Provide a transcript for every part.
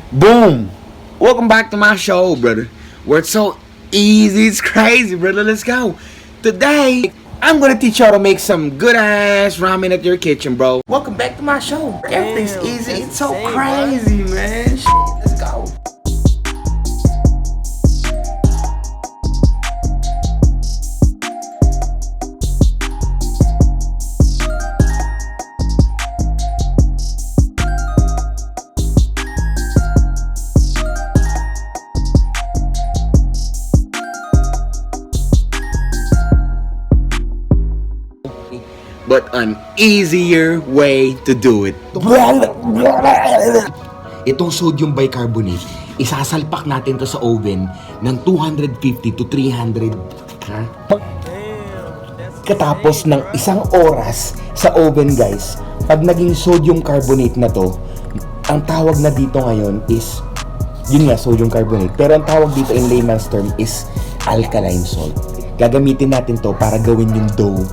Boom! Welcome back to my show, brother. Where it's so easy, it's crazy, brother. Let's go. Today, I'm gonna teach y'all to make some good ass ramen at your kitchen, bro. Welcome back to my show. Everything's easy. It's so crazy, man. Shit, let's go. But an easier way to do it. Itong sodium bicarbonate, isasalpak natin to sa oven ng 250 to 300. Katapos ng 1 oras sa oven, guys, pag naging sodium carbonate na to, ang tawag na dito ngayon is, yun nga, sodium carbonate. Pero ang tawag dito in layman's term is alkaline salt. Gagamitin natin to para gawin yung dough,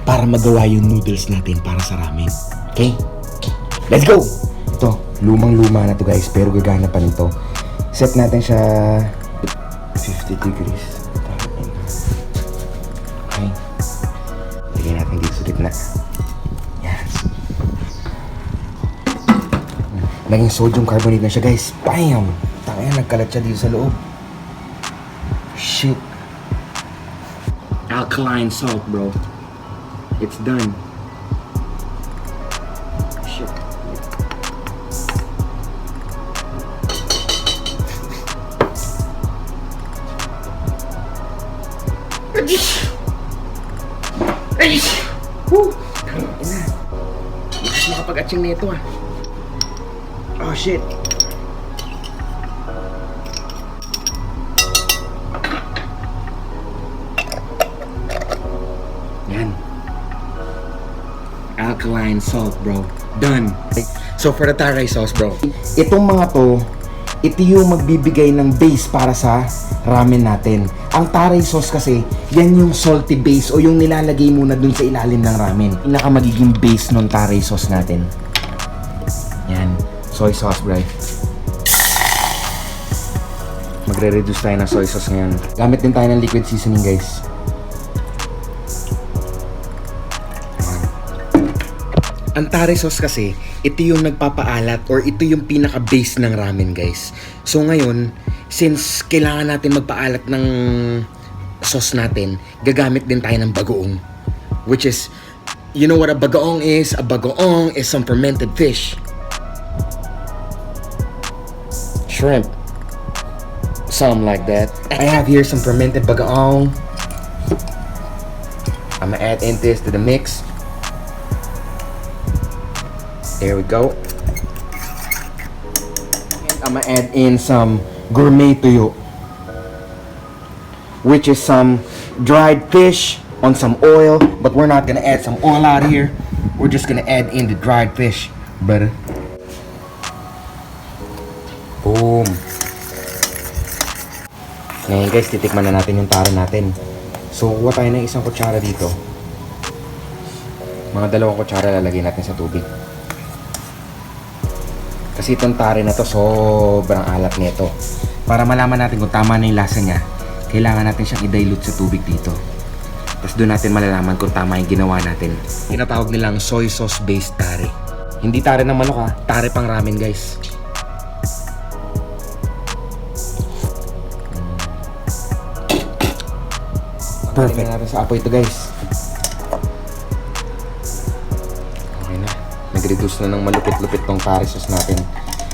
para magawa yung noodles natin para sa ramen. Okay? Let's go! Ito, lumang-luma na to, guys, pero gagana pa nito. Set natin siya 50 degrees. Okay. Lagyan natin dito sa gitna. Yes. Naging sodium carbonate na siya, guys. Bam! Tangina, nagkalat siya dito sa loob. Shit. Alkaline salt, bro. It's done. Shit. Woo! Ina. Mas makapag-atching nito ah. Oh shit. Yan. Alkaline salt, bro. Done. So for the taray sauce, bro, itong mga to, ito yung magbibigay ng base para sa ramen natin. Ang taray sauce kasi, yan yung salty base o yung nilalagay muna dun sa ilalim ng ramen. Pinaka magiging base ng taray sauce natin. Yan. Soy sauce, bro. Magre-reduce tayo ng soy sauce ngayon. Gamit din tayo ng liquid seasoning, guys. Ang taray sauce kasi, ito yung nagpapaalat or ito yung pinaka-base ng ramen, guys. So ngayon, since kailangan natin magpaalat ng sauce natin, gagamit din tayo ng bagoong. Which is, you know what a bagoong is? A bagoong is some fermented fish. Shrimp. Something like that. I have here some fermented bagoong. I'm gonna add in this to the mix. There we go. I'm gonna add in some gourmet tuyo, which is some dried fish on some oil, but we're not gonna add some oil out here. We're just gonna add in the dried fish, brother. Boom. Ngayon, guys, titikman na natin yung taro natin. So, kuha tayo ng 1 kutsara dito. Mga 2 kutsara lalagay natin sa tubig. Kasi itong tare na to, sobrang alat nito. Para malaman natin kung tama na yung lasa niya, kailangan natin siyang i-dilute sa tubig dito. Tapos doon natin malalaman kung tama yung ginawa natin. Tinatawag nilang soy sauce based tare. Hindi tare ng manok ha, tare pang ramen, guys. Perfect. Natin sa apoy ito, guys. Nag-reduce na ng malupit-lupit tong taray sauce natin.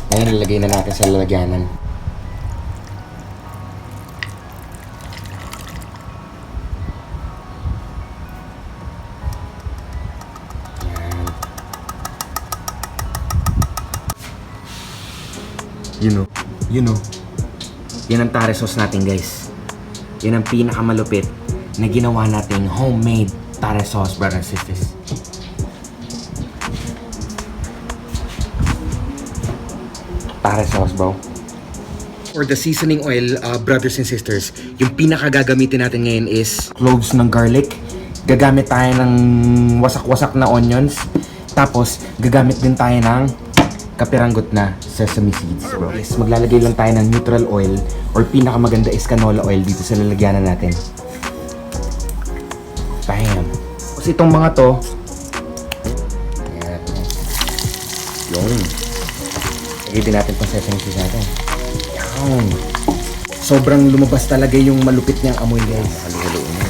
Ngayon, nilagay na natin sa lalagyanan. Yan. You know. Yan ang taray sauce natin, guys. Yan ang pinakamalupit na ginawa nating homemade taray sauce, brothers and sisters. Taray sauce, bro. For the seasoning oil, brothers and sisters, yung pinaka gagamitin natin ngayon is cloves ng garlic. Gagamit tayo ng wasak-wasak na onions. Tapos, gagamit din tayo ng kapiranggot na sesame seeds, bro. Yes, maglalagay lang tayo ng neutral oil or pinakamaganda is canola oil dito sa lalagyanan natin. Bam! Kasi itong mga to, ayan. Yung. Lagay din natin itong sesame seeds natin. Yan. Sobrang lumabas talaga yung malupit niyang amoy, guys. Halu-haluin mo.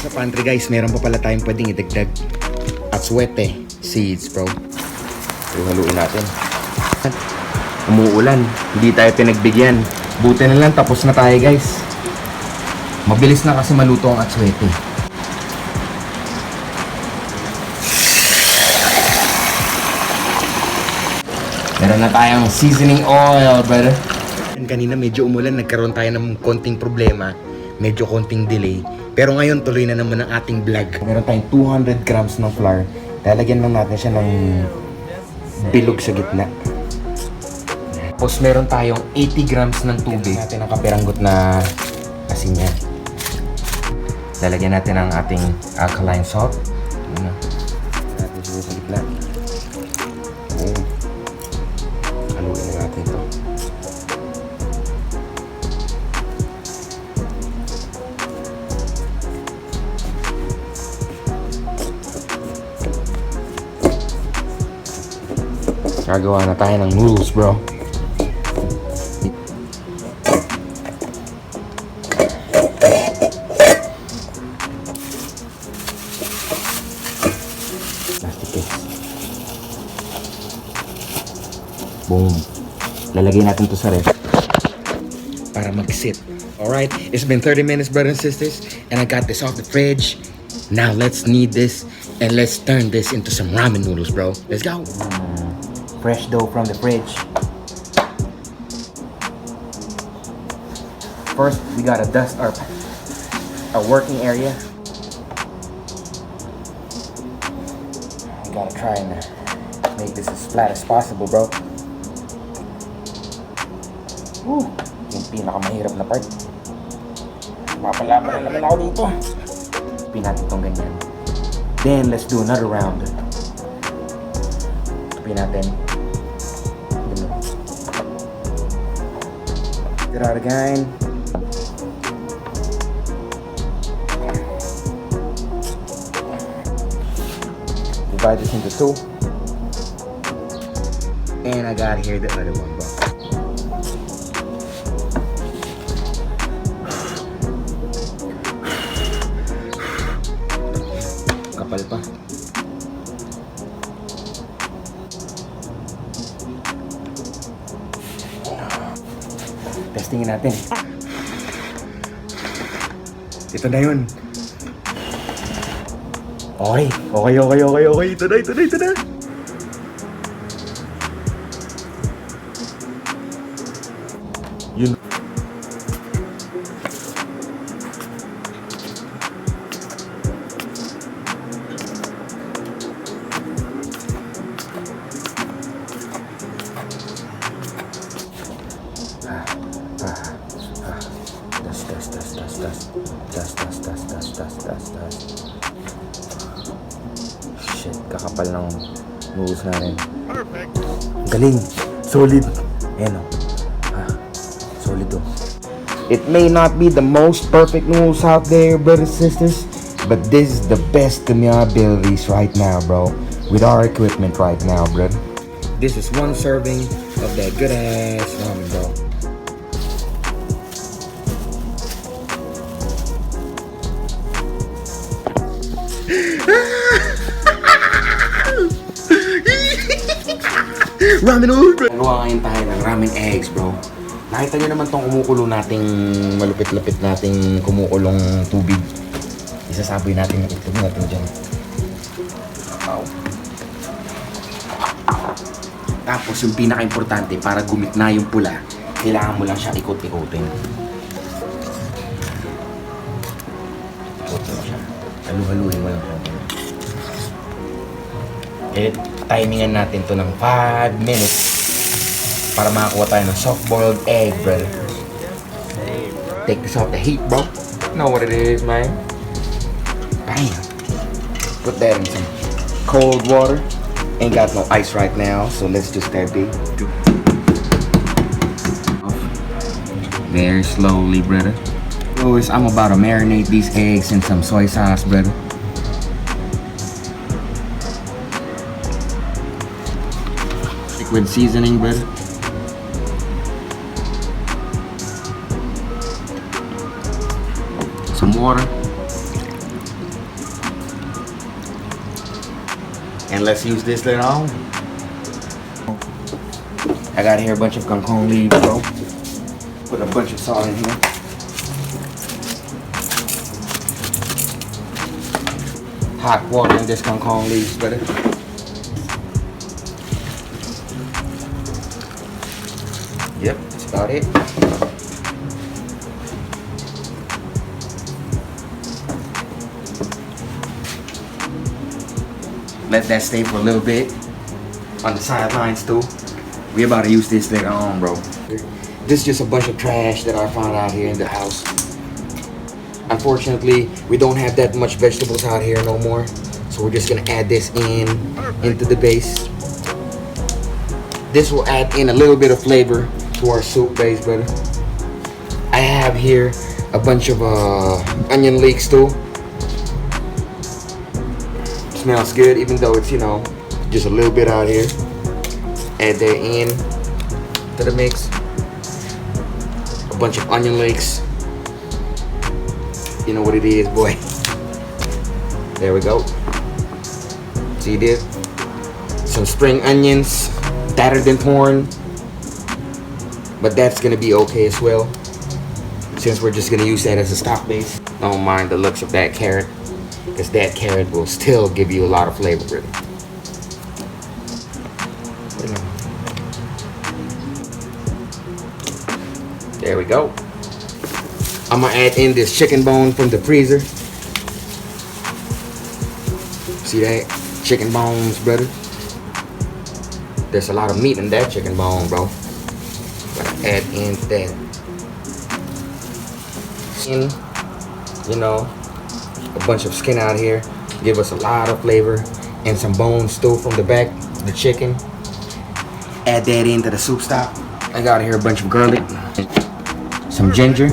Sa pantry, guys, meron pa pala tayong pwedeng idagdag at swete seeds, bro. Haluin natin. Umuulan, hindi tayo pinagbigyan. Buti na lang, tapos na tayo, guys. Mabilis na kasi maluto ang atswete. Meron na tayong seasoning oil, brother. Kanina medyo umulan, nagkaroon tayo ng konting problema, medyo konting delay. Pero ngayon, tuloy na naman ang ating vlog. Meron tayong 200 grams ng flour. Lalagyan lang natin siya ng bilog sa gitna. Tapos meron tayong 80 grams ng tubig. Lalagyan natin ang kapiranggot na asin niya. Lalagyan natin ang ating alkaline salt. Lalagyan natin siya sa gitna. Haluin na natin ito. Gagawa na tayo ng noodles, bro. Plastic case. Boom. Lalagay natin to sa ref para mag-sit. Alright, it's been 30 minutes, brothers and sisters, and I got this off the fridge. Now let's knead this and let's turn this into some ramen noodles, bro. Let's go. Fresh dough from the fridge. First, we gotta dust our working area. We gotta try and make this as flat as possible, bro. Woo! Yung pinakamahirap na part. Mapalaban na naman ako dito. Pin natin itong ganyan. Then, let's do another round. Pin natin. Get out again. Divide this into two. And I got here the other one, bro. Kapal pa. Testingin natin. Ito na yun. Okay. Ito na. Yun. Dust. Shit, kakapal ng noodles natin. Galing. Solid. Ayan o. Solid o. It may not be the most perfect noodles out there, brothers and sisters, but this is the best to my abilities right now, bro. With our equipment right now, bro. This is one serving of that good ass ramen, bro. Ramen noodles, bro. Nagawa ngayon tayo ng ramen eggs, bro. Nakita nyo naman tong kumukulo nating malupit-lapit nating kumukulong tubig. Isasaboy natin yung itlog natin dyan. Wow. Tapos yung pinaka-importante, para gumitna yung pula, kailangan mo lang siya ikot-ikotin. Ikotin mo siya. Halu-haluin mo lang siya. Eh, timingan natin to ng 5 minutes para makakuha tayo ng soft-boiled egg, bro. Take this off the heat, bro. Know what it is, man. Bam. Put that in some cold water. Ain't got no ice right now, so let's just that be. Very slowly, brother. Boys, I'm about to marinate these eggs in some soy sauce, brother. Liquid seasoning, brother. Some water. And let's use this later on. I got here a bunch of kangkong leaves, bro. Put a bunch of salt in here. Hot water in this kangkong leaves, brother. Yep, that's about it. Let that stay for a little bit on the sidelines too. We about to use this later on, bro. This is just a bunch of trash that I found out here in the house. Unfortunately, we don't have that much vegetables out here no more. So we're just gonna add this into the base. This will add in a little bit of flavor to our soup base, brother. I have here a bunch of onion leeks too. Smells good, even though it's, you know, just a little bit out here. Add that in to the mix. A bunch of onion leeks. You know what it is, boy. There we go. See this? Some spring onions, tattered and torn. But that's gonna be okay as well, since we're just gonna use that as a stock base. Don't mind the looks of that carrot, because that carrot will still give you a lot of flavor, really. There we go. I'm gonna add in this chicken bone from the freezer. See that? Chicken bones, brother. There's a lot of meat in that chicken bone, bro. Gotta add in that. Skin, you know, a bunch of skin out here. Give us a lot of flavor. And some bones too from the back, the chicken. Add that into the soup stock. I got here a bunch of garlic, some ginger.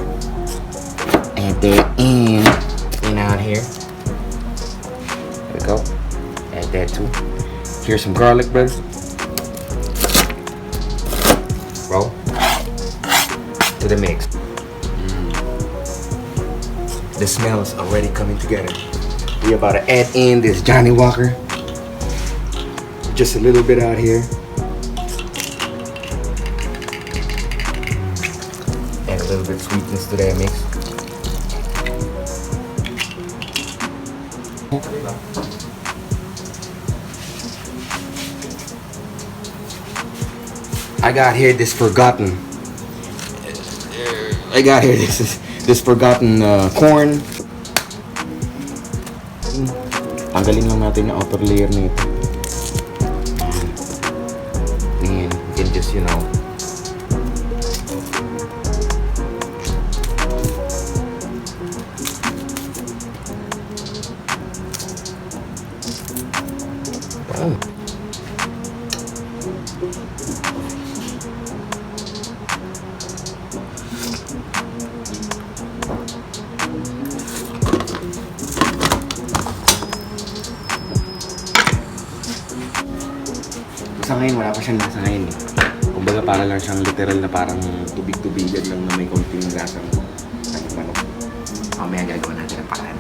Add that in out here. There we go. Add that too. Here's some garlic, brother. Roll to the mix. The smell is already coming together. We're about to add in this Johnny Walker. Just a little bit out here. Add a little bit of sweetness to that mix. I got here this forgotten. This forgotten corn. Tanggalin lang natin yung outer layer nito. And you can just, you know, sa ngayon wala pa siyang lasa ngayon eh. Kumbaga para lang siyang literal na parang tubig-tubigan lang na may konting lasang manok. Mamaya gagawin natin ang paraan.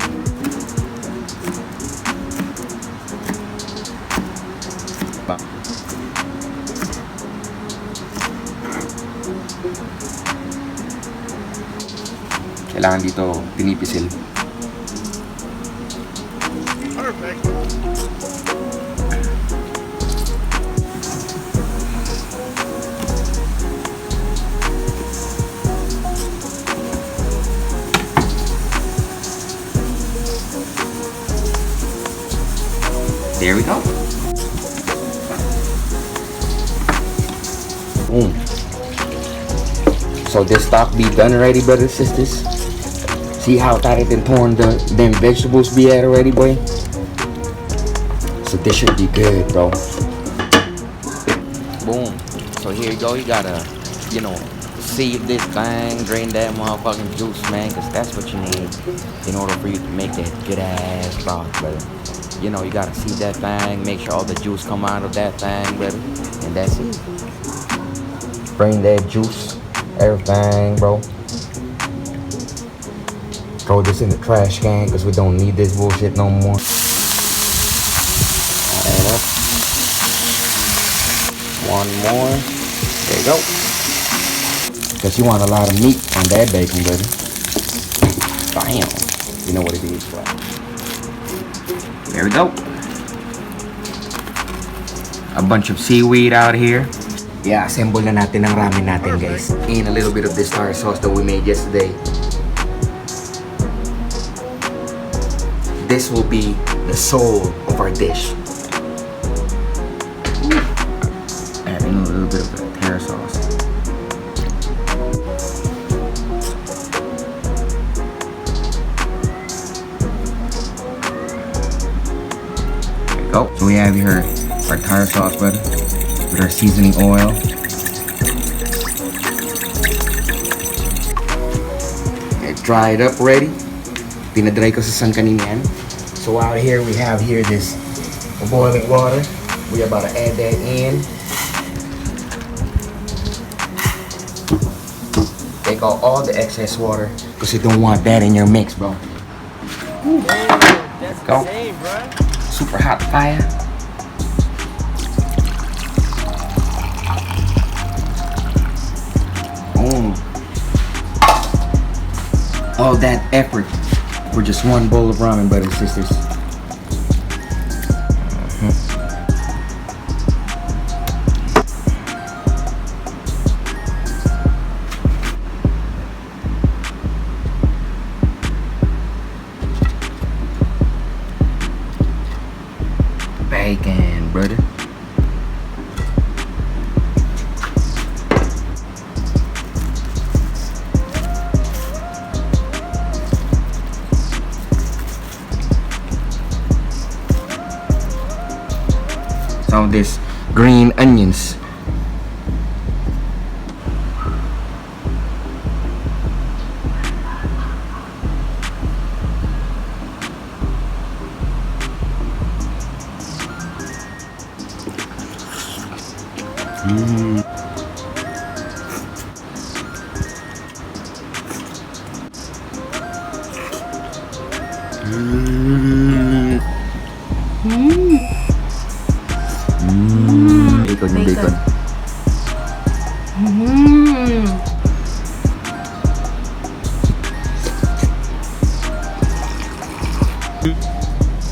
Kailangan dito pinipisil. Perfect. There we go. Boom. So this stock be done already, brothers and sisters. See how tight and torn them vegetables be at already, boy? So this should be good, bro. Boom. So here you go. You gotta, you know, sieve this thing, drain that motherfucking juice, man, because that's what you need in order for you to make that good ass broth, brother. You know, you gotta sieve that thing, make sure all the juice come out of that thing, brother, and that's it. Drain that juice, everything, bro. Throw this in the trash can because we don't need this bullshit no more. Add up. One more. There you go. Because you want a lot of meat on that bacon, baby. Bam. You know what it is, right? There we go. A bunch of seaweed out here. Yeah, assemble na natin ang ramen natin, guys. In a little bit of this tartar sauce that we made yesterday. This will be the soul of our dish. Add in a little bit of the tartar sauce. There you go. So we have here our tartar sauce, brother, with our seasoning oil. Dry it up ready. Pinadry ko sa sangkanin yan. So out here we have here this boiling water. We are about to add that in. Take out all the excess water because you don't want that in your mix, bro. That's go. Insane, bro. Super hot fire. Boom. All that effort for just one bowl of ramen, brothers and sisters. Bacon, brother. Some of this green onions. Bacon yung bacon.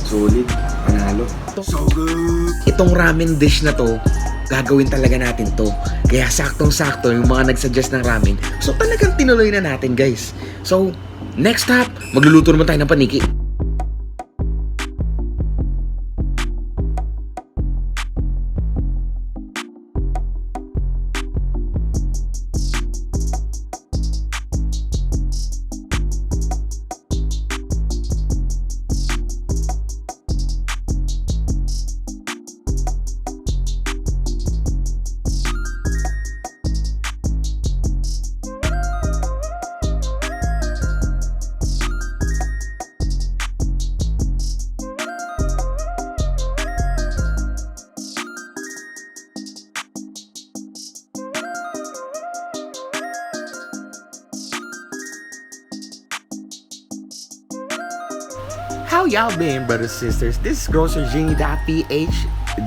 Solid, panalo. So good. Itong ramen dish na to, gagawin talaga natin to. Kaya saktong-sakto yung mga nagsuggest ng ramen. So talagang tinuloy na natin, guys. So, next stop, magluluto naman tayo ng paniki. How y'all been, brothers and sisters? This is GrocerGenie.ph,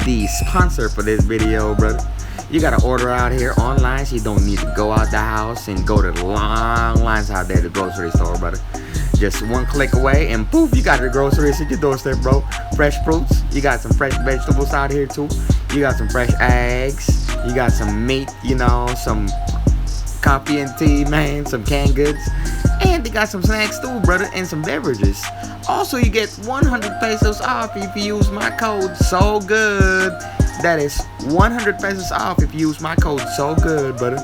the sponsor for this video, brother. You gotta order out here online, so you don't need to go out the house and go to the long lines out there at the grocery store, brother. Just one click away and poof, you got your groceries at your doorstep, bro. Fresh fruits, you got some fresh vegetables out here too. You got some fresh eggs, you got some meat, you know, some coffee and tea, man, some canned goods. And they got some snacks too, brother, and some beverages. Also, you get 100 pesos off if you use my code So Good. That is 100 pesos off if you use my code So Good, brother.